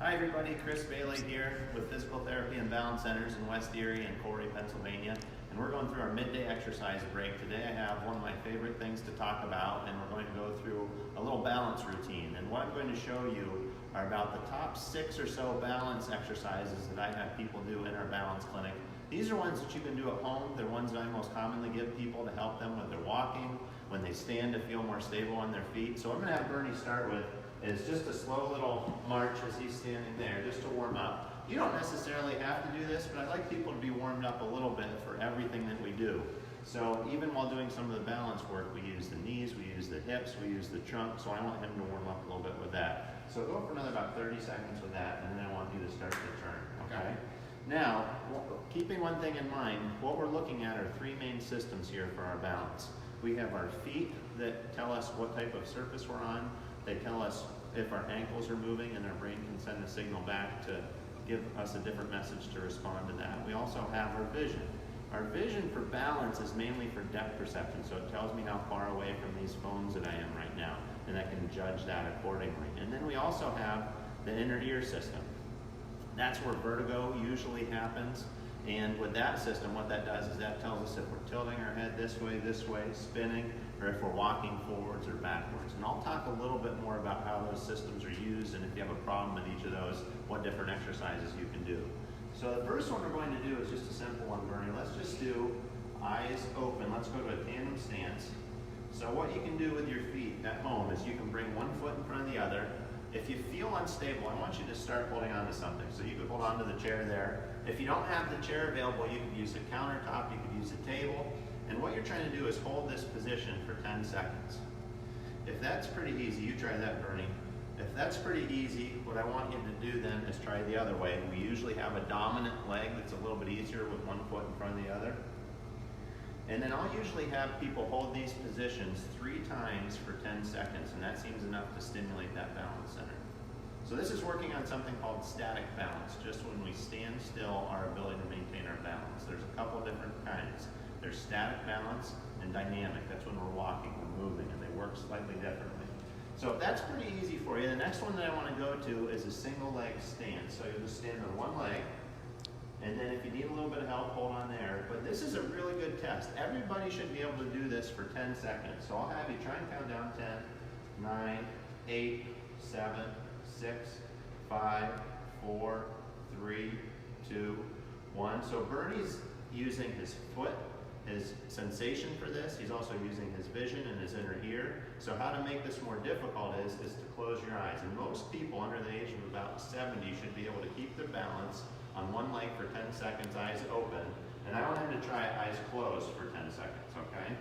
Hi everybody, Chris Bailey here with Physical Therapy and Balance Centers in West Erie and Corey, Pennsylvania. And we're going through our midday exercise break. Today I have one of my favorite things to talk about, and we're going to go through a little balance routine. And what I'm going to show you are about the top 6 or so balance exercises that I have people do in our balance clinic. These are ones that you can do at home. They're ones that I most commonly give people to help them when they're walking, when they stand to feel more stable on their feet. So I'm going to have Bernie start with is just a slow little march as he's standing there, just to warm up. You don't necessarily have to do this, but I like people to be warmed up a little bit for everything that we do. So even while doing some of the balance work, we use the knees, we use the hips, we use the trunk, so I want him to warm up a little bit with that. So go for another about 30 seconds with that, and then I want you to start the turn, okay? Now, keeping one thing in mind, what we're looking at are 3 main systems here for our balance. We have our feet that tell us what type of surface we're on. They tell us if our ankles are moving, and our brain can send a signal back to give us a different message to respond to that. We also have our vision. Our vision for balance is mainly for depth perception, so it tells me how far away from these phones that I am right now, and I can judge that accordingly. And then we also have the inner ear system. That's where vertigo usually happens. And with that system, what that does is that tells us if we're tilting our head this way, spinning, or if we're walking forwards or backwards. And I'll talk a little bit more about how those systems are used, and if you have a problem with each of those, what different exercises you can do. So the first one we're going to do is just a simple one, Bernie. Let's just do eyes open. Let's go to a tandem stance. So what you can do with your feet at home is you can bring one foot in front of the other. If you feel unstable, I want you to start holding on to something. So you could hold on to the chair there. If you don't have the chair available, you could use a countertop, you could use a table. And what you're trying to do is hold this position for 10 seconds. If that's pretty easy, you try that, Bernie. If that's pretty easy, what I want you to do then is try the other way. We usually have a dominant leg that's a little bit easier with one foot in front of the other. And then I'll usually have people hold these positions 3 times for 10 seconds, and that seems enough to stimulate that balance center. So this is working on something called static balance, just when we stand still, our ability to maintain our balance. There's a couple different kinds. There's static balance and dynamic. That's when we're walking, we're moving, and they work slightly differently. So if that's pretty easy for you, the next one that I want to go to is a single leg stance. So you'll just stand on one leg, and then if you need a little bit of help, hold on there. But this is a really good test. Everybody should be able to do this for 10 seconds. So I'll have you try and count down 10, 9, 8, 7, 6, 5, 4, 3, 2, 1. So Bernie's using his foot, his sensation for this. He's also using his vision and his inner ear. So how to make this more difficult is to close your eyes. And most people under the age of about 70 should be able to keep their balance on one leg for 10 seconds, eyes open. And I want him to try eyes closed for 10 seconds, okay?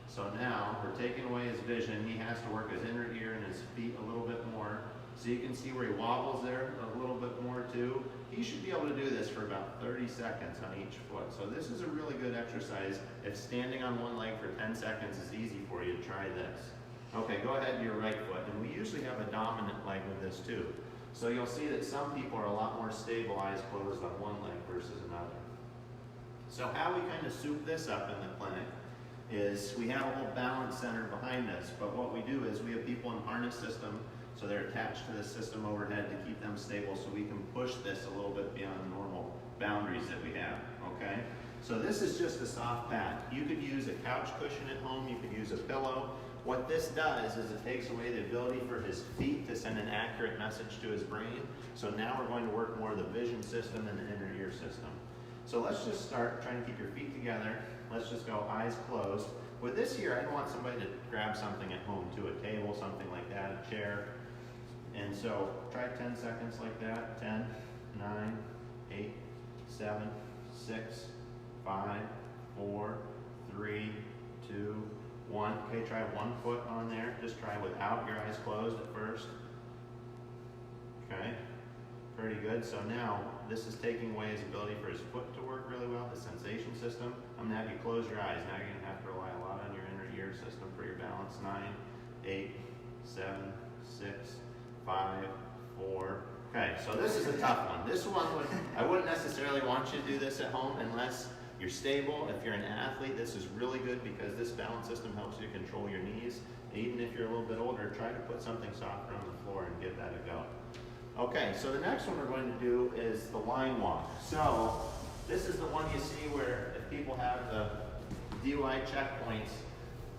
So now we're taking away his vision. He has to work his inner ear and his feet a little bit more. So you can see where he wobbles there a little bit more too. He should be able to do this for about 30 seconds on each foot. So this is a really good exercise. If standing on one leg for 10 seconds is easy for you, try this. Okay, go ahead to your right foot. And we usually have a dominant leg with this too. So you'll see that some people are a lot more stable, eyes closed on one leg versus another. So how we kind of soup this up in the clinic is we have a whole balance center behind us, but what we do is we have people in harness system, so they're attached to the system overhead to keep them stable, so we can push this a little bit beyond the normal boundaries that we have, okay? So this is just a soft pad. You could use a couch cushion at home, you could use a pillow. What this does is it takes away the ability for his feet to send an accurate message to his brain. So now we're going to work more of the vision system and the inner ear system. So let's just start trying to keep your feet together. Let's just go eyes closed. With this here, I'd want somebody to grab something at home too, a table, something like that, a chair. And so try 10 seconds like that. 10, 9, 8, 7, 6, 5, 4, 3, 2, 1. Okay, try one foot on there. Just try without your eyes closed at first. Okay, pretty good. So now this is taking away his ability for his foot to work really well, the sensation system. I'm going to have you close your eyes. Now you're going to have to rely a lot on your inner ear system for your balance. 9, 8, 7, 6, 5, 4. Okay, so this is a tough one. This one, I wouldn't necessarily want you to do this at home unless you're stable. If you're an athlete, this is really good because this balance system helps you control your knees. And even if you're a little bit older, try to put something softer on the floor and give that a go. Okay, so the next one we're going to do is the line walk. So this is the one you see where if people have the DUI checkpoints,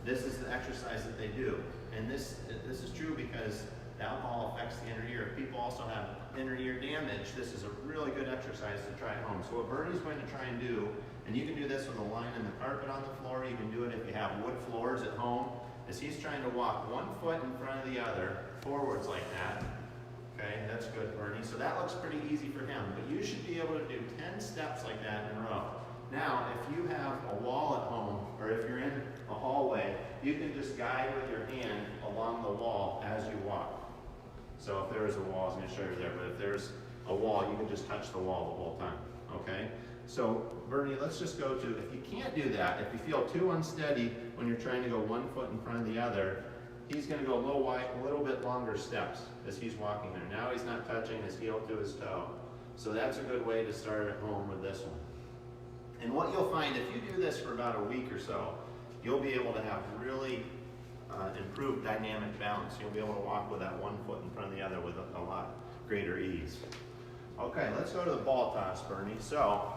this is the exercise that they do. And this is true because the alcohol affects the inner ear. If people also have inner ear damage, this is a really good exercise to try at home. So what Bernie's going to try and do, and you can do this with a line in the carpet on the floor, you can do it if you have wood floors at home, is he's trying to walk one foot in front of the other, forwards like that. Okay, that's good, Bernie. So that looks pretty easy for him, but you should be able to do 10 steps like that in a row. Now, if you have a wall at home, or if you're in a hallway, you can just guide with your hand along the wall as you walk. So if there is a wall, I was going to show you there, but if there's a wall, you can just touch the wall the whole time, okay? So, Bernie, let's just go to, if you can't do that, if you feel too unsteady when you're trying to go one foot in front of the other, he's going to go a little bit longer steps as he's walking there. Now he's not touching his heel to his toe. So that's a good way to start at home with this one. And what you'll find, if you do this for about a week or so, you'll be able to have really improved dynamic balance. You'll be able to walk with that one foot in front of the other with a lot greater ease. Okay, let's go to the ball toss, Bernie. So,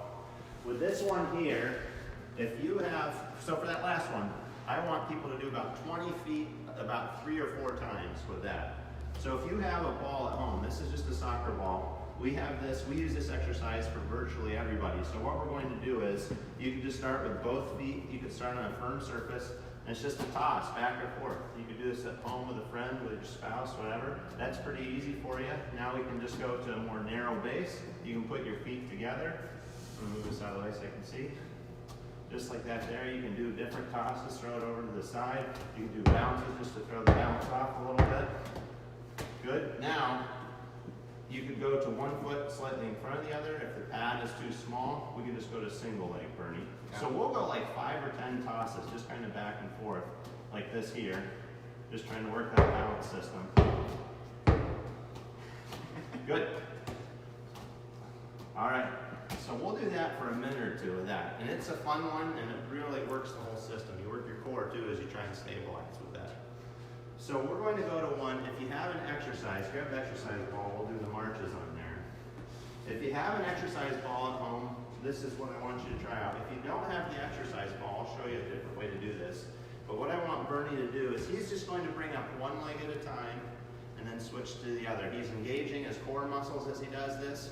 with this one here, if you have, so for that last one, I want people to do about 20 feet, about 3 or 4 times with that. So if you have a ball at home, this is just a soccer ball, we use this exercise for virtually everybody. So what we're going to do is, you can just start with both feet, you can start on a firm surface, and it's just a toss, back and forth. You can do this at home with a friend, with your spouse, whatever. That's pretty easy for you. Now we can just go to a more narrow base. You can put your feet together. I'm gonna move this out of the way so I can see. Just like that there, you can do different tosses, throw it over to the side. You can do bounces just to throw the balance off a little bit. Good. Now, you could go to one foot slightly in front of the other. If the pad is too small, we can just go to single leg, Bernie. So we'll go like 5 or 10 tosses, just kind of back and forth, like this here. Just trying to work that balance system. Good. All right. So we'll do that for a minute or two of that. And it's a fun one, and it really works the whole system. You work your core too as you try and stabilize with that. So we're going to go to one, if you have an exercise, grab the exercise ball, we'll do the marches on there. If you have an exercise ball at home, this is what I want you to try out. If you don't have the exercise ball, I'll show you a different way to do this. But what I want Bernie to do is he's just going to bring up one leg at a time and then switch to the other. He's engaging his core muscles as he does this,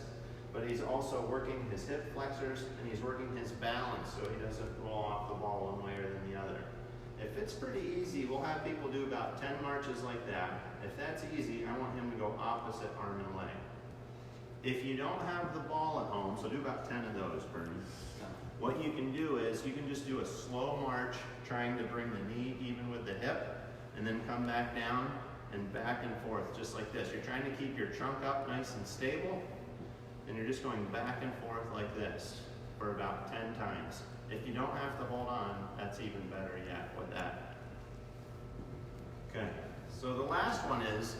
but he's also working his hip flexors and he's working his balance so he doesn't roll off the ball one way or than the other. If it's pretty easy, we'll have people do about 10 marches like that. If that's easy, I want him to go opposite arm and leg. If you don't have the ball at home, so do about 10 of those, Bernie. What you can do is you can just do a slow march, trying to bring the knee even with the hip, and then come back down and back and forth, just like this. You're trying to keep your trunk up nice and stable, and you're just going back and forth like this for about 10 times. If you don't have to hold on, that's even better yet with that. Okay, so the last one is,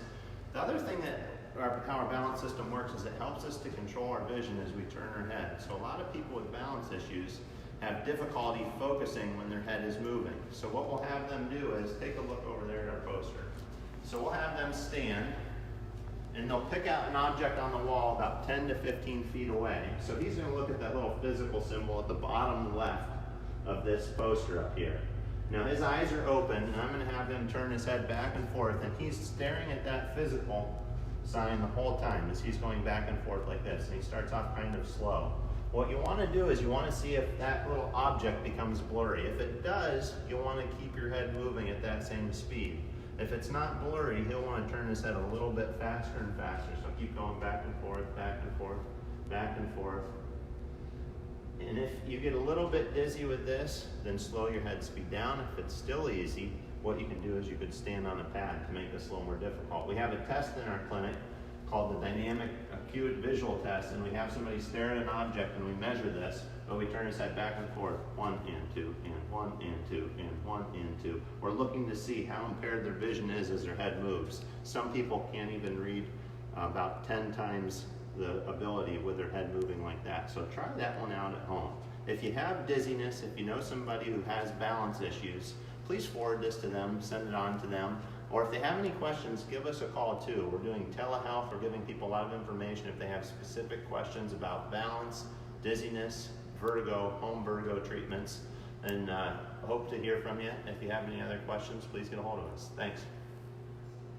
the other thing that how our balance system works is it helps us to control our vision as we turn our head. So a lot of people with balance issues have difficulty focusing when their head is moving. So what we'll have them do is, take a look over there at our poster. So we'll have them stand, and they'll pick out an object on the wall about 10 to 15 feet away. So he's going to look at that little physical symbol at the bottom left of this poster up here. Now his eyes are open, and I'm going to have him turn his head back and forth, and he's staring at that physical sign the whole time as he's going back and forth like this, and he starts off kind of slow. What you want to do is you want to see if that little object becomes blurry. If it does, you'll want to keep your head moving at that same speed. If it's not blurry, he'll want to turn his head a little bit faster and faster. So keep going back and forth, back and forth, back and forth. And if you get a little bit dizzy with this, then slow your head speed down. If it's still easy, what you can do is you could stand on a pad to make this a little more difficult. We have a test in our clinic called the Dynamic Acute Visual Test, and we have somebody stare at an object and we measure this, but we turn his head back and forth, 1 and 2, and 1 and 2, and 1 and 2. We're looking to see how impaired their vision is as their head moves. Some people can't even read about 10 times the ability with their head moving like that. So try that one out at home. If you have dizziness, if you know somebody who has balance issues, please forward this to them, send it on to them. Or if they have any questions, give us a call too. We're doing telehealth. We're giving people a lot of information if they have specific questions about balance, dizziness, vertigo, home vertigo treatments. And hope to hear from you. If you have any other questions, please get a hold of us. Thanks.